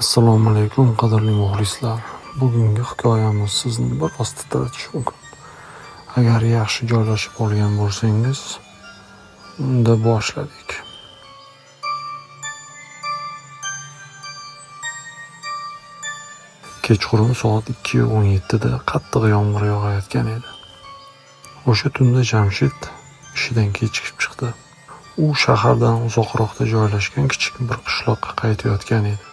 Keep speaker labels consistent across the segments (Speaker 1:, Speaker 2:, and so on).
Speaker 1: Assalomu alaykum qadrli muxlislar. Bugungi hikoyamiz sizni biroz titratishi mumkin. Agar yaxshi joylashib olgan bo'lsangiz, unda boshladik. Kechqurun soat 2:17 da qattiq yomg'ir yog'ayotgan edi. O'sha tunda Jamshid ishidan kechikib chiqdi. U shahardan uzoqroqda joylashgan kichik bir qishloqqa qaytayotgan edi.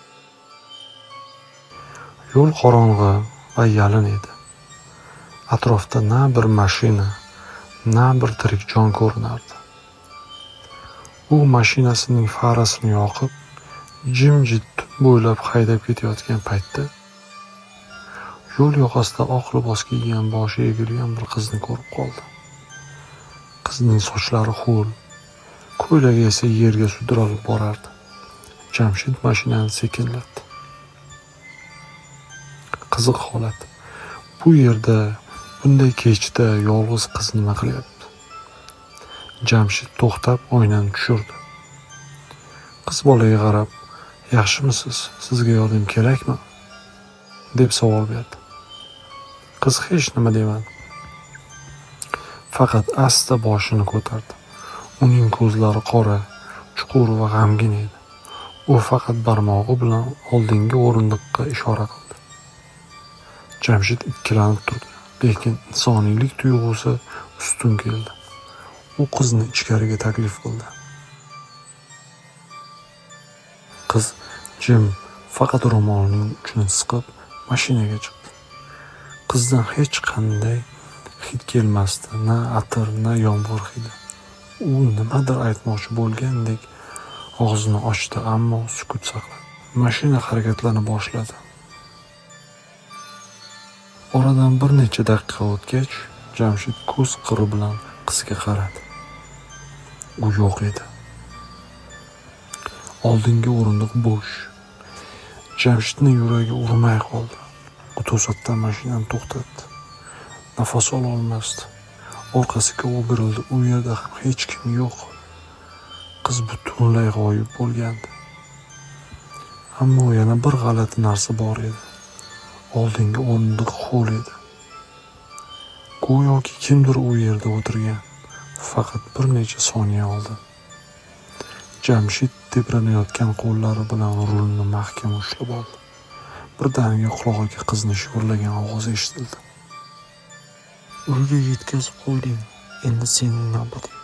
Speaker 1: Yo'l qorong'i va yalin edi. Atrofda na bir mashina, na bir tirik jon ko'rinardi. U mashinasining farasini yoqib, jimjit tun bo'ylab haydab ketayotgan paytda yo'l yoqasida oq libos kiygan, boshi egilgan bir qizni ko'rib qoldi. Qizning sochlari ho'l, ko'ylagi esa yerga sudralib borardi. Jamshid mashinani sekinlatdi. Qiziq holat. Bu yerda bunday kechda yolg'iz qiz nima qilyapti? Jamshid to'xtab oynani tushirdi. Qiz bolaga qarab, "Yaxshimisiz? Sizga yordam kerakmi?" deb savol berdi. Qiz hech nima demadi. Faqat asta boshini ko'tardi. Uning ko'zlari qora, chuqur va g'amgin edi. U faqat barmog'i bilan oldingi o'rindiqqa ishora qildi. Jamshid ikkilanib turdi, lekin insoniylik tuyg'usi ustun keldi. U qizni ichkariga taklif qildi. Qiz jim faqat ro'molining uchini siqib mashinaga chiqdi. Qizdan hech qanday hid kelmasdi, na atir, na yomg'ir hidi. U nimadir aytmoqchi bo'lgandek og'zini ochdi, ammo sukut saqladi. Mashina harakatlana boshladi. Oradan bir necha daqiqa o'tgach, Jamshid ko'z qiri bilan qizga qaradi. U yo'q edi. Oldingi o'rindiq bo'sh. Jamshidning yuragi urmay qoldi. U to'satdan mashinani to'xtatdi. Nafas ola olmasdi. Orqasiga o'girildi. U yerda ham hech kim yo'q. Qiz butunlay g'oyib bo'lgandi. Ammo yana bir g'alati narsa bor edi. Oldingi o'rindiq ho'l edi. Go'yoki kimdir u yerda o'tirgan. Faqat bir necha soniya oldin. Jamshid tebranayotgan qo'llari bilan rulni mahkam ushlab oldi. Birdaniga qulog'iga qizning shivirlagan ovozi eshitildi. "Uyga yetkazib qo'yding. Endi sening navbating."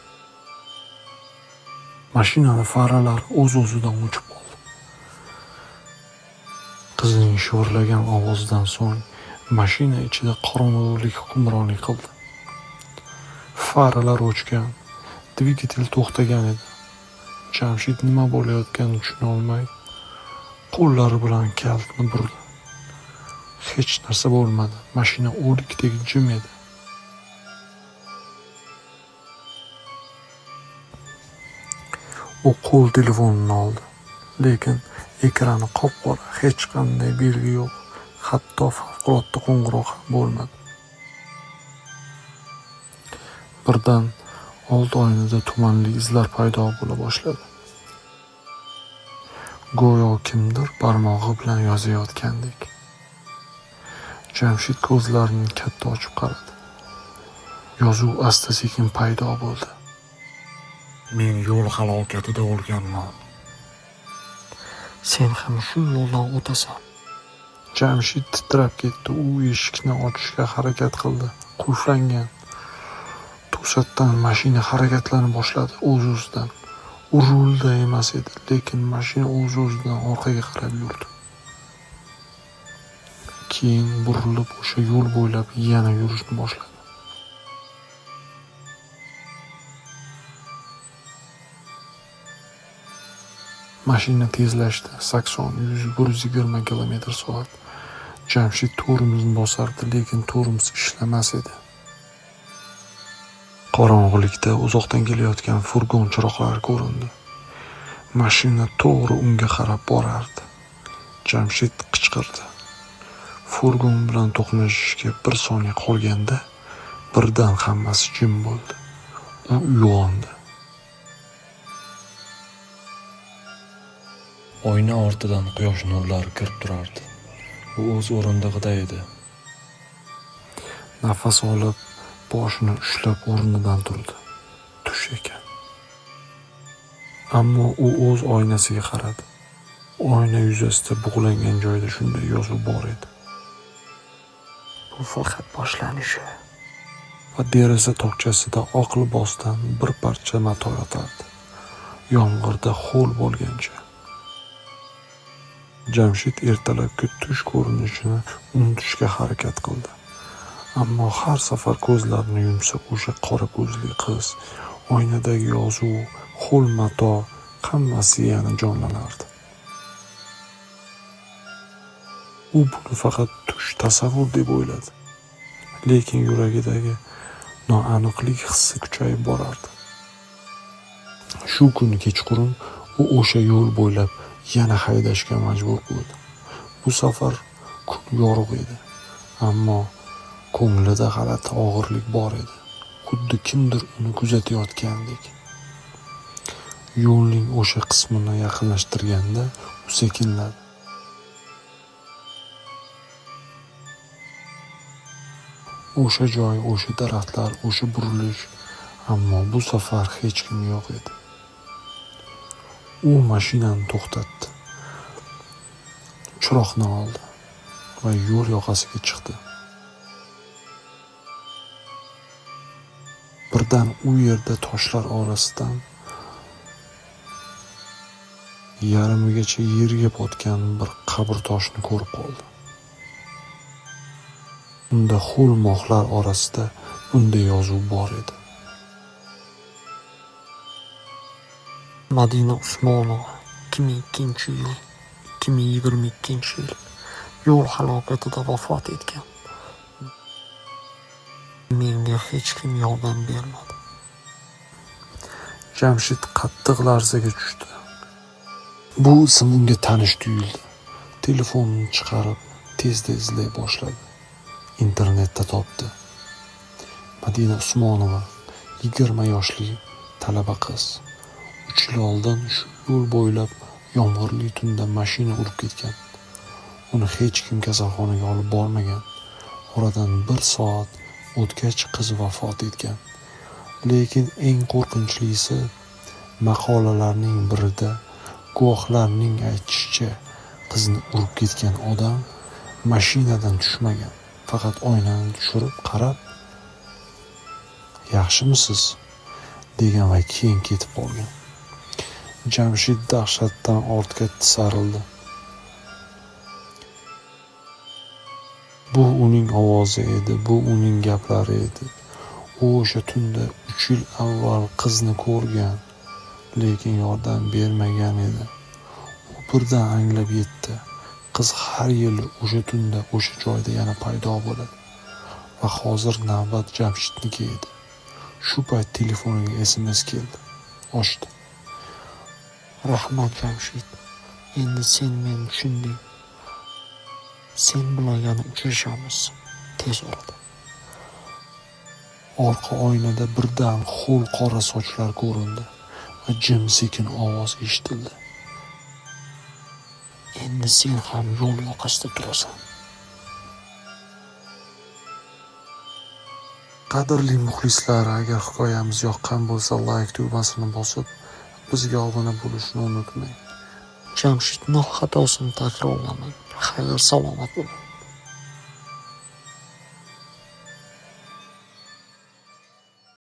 Speaker 1: Mashinaning faralari o'z-o'zidan o'chib qoldi. Qizning shivirlagan ovozidan so'ng mashina ichida qorong'ulik hukmronlik qildi. Faralar o'chgan, dvigatel to'xtagan edi. Jamshid nima bo'layotganini tushuna olmay, qo'llari bilan kalitni burdi. Hech narsa bo'lmadi. Mashina o'likdek jim edi. U qo'l telefonini oldi, lekin ekrani qop-qora, hech qanday belgi yo'q. Hatto favqulodda qo'ng'iroq ham bo'lmadi. Birdan old oynada tumanli izlar paydo bo'la boshladi. Go'yo kimdir barmog'i bilan yozayotgandek. Jamshid ko'zlarini katta ochib qaradi. Yozuv asta-sekin paydo bo'ldi. "Men yo'l halokatida o'lganman. Sen ham shu yo'ldan o'tasan." Jamshid titrab ketdi. U eshikni ochishga harakat qildi. Qulflangan. To'satdan mashina harakatlana boshladi o'z-o'zidan. U rulda emas edi, lekin mashina o'z-o'zidan orqaga qarab yurdi. Keyin burilib o'sha yo'l bo'ylab yana yurishni boshladi. Mashina tezlashdi. 80-100-120 km/soat. Jamshid tormozni bosardi, lekin tormoz ishlamas edi. Qorong'ilikda uzoqdan kelayotgan furgon chiroqlari ko'rindi. Mashina to'g'ri unga qarab borardi. Jamshid qichqirdi. Furgon bilan to'qnashishga bir soniya qolganda birdan hammasi jim bo'ldi. U uyg'ondi. Oyna ortidan quyosh nurlari kirib turardi. U o'z o'rindig'ida edi. Nafas olib, boshini ushlab o'rnidan turdi. Tush ekan. Ammo u o'z oynasiga qaradi. Oyna yuzasida bug'langan joyda shunday yozuv bor edi.
Speaker 2: Bu faqat boshlanishi.
Speaker 1: Va deraza tokchasida oq libosdan bir parcha mato yotardi. Yomg'irda ho'l bo'lgancha. Jamshid ertalabki tush ko'rinishini unutishga harakat qildi. Ammo har safar ko'zlarini yumsa o'sha qora ko'zli qiz, oynadagi yozuv, ho'l mato hammasi yana jonlanardi. U buni faqat tush, tasavvur deb o'yladi. Lekin yuragidagi noaniqlik hissi kuchayib borardi. Shu kuni kechqurun u o'sha yo'l bo'ylab yana haydashga majbur bo'ldi. Bu safar kun yorug' edi, ammo ko'nglida g'alati og'irlik bor edi. Xuddi kimdir uni kuzatayotgandek. Yo'lning o'sha qismini yaqinlashtirganda u sekinladi. O'sha joy, o'sha daraxtlar, o'sha burilish, ammo bu safar hech kim yo'q edi. U mashinani to'xtatdi. Chiroqni oldi va yo'l yoqasiga chiqdi. Birdan u yerda toshlar orasidan yarimigacha yerga botgan bir qabr toshini ko'rib qoldi. Unda ho'l moxlar orasida bunday yozuv bor edi.
Speaker 2: Madina Usmonova 2002-yil 2022-yil yo'l halokatida vafot etgan. Menga hech kim yordam bermadi.
Speaker 1: Jamshid qattiq larzaga tushdi. Bu ism unga tanish tuyuldi. Telefonini chiqarib tezda izlay boshladi. Internetda topdi. Madina Usmonova 20 yoshli talaba qiz. 3 yil oldin shu yo'l bo'ylab yomg'irli tunda mashina urib ketgan. Uni hech kim kasalxonaga olib bormagan. Oradan 1 soat o'tgach qiz vafot etgan. Lekin eng qo'rqinchlisi, maqolalarning birida guvohlarning aytishicha, qizni urib ketgan odam mashinadan tushmagan. Faqat oynani tushirib qarab, "Yaxshimisiz?" degan va keyin ketib qolgan. Jamshid dahshatdan ortga tisarildi. Bu uning ovozi edi, bu uning gaplari edi. U o'sha tunda 3 yil avval qizni ko'rgan, lekin yordam bermagan edi. U birdan anglab yetdi. Qiz har yili o'sha tunda o'sha joyda yana paydo bo'ladi. Va hozir navbat Jamshidniki edi. Shu payt telefoniga SMS keldi. Ochdi.
Speaker 2: Rahmat Jamshid, endi sen meni tushunding. Sen bilan yana uchrashamiz tez orada.
Speaker 1: Orqa oynada birdan ho'l qora sochlar ko'rindi va jim sekin ovoz eshitildi.
Speaker 2: Endi sen ham yo'l yoqasida turasan.
Speaker 1: Qadrli muxlislar, agar hikoyamiz yoqqan bo'lsa, like tugmasini bosib, bizga obuna bo'lishni unutmang.
Speaker 2: Jamshidning xatosini takrorlamang. Xayr, salomat bo'ling.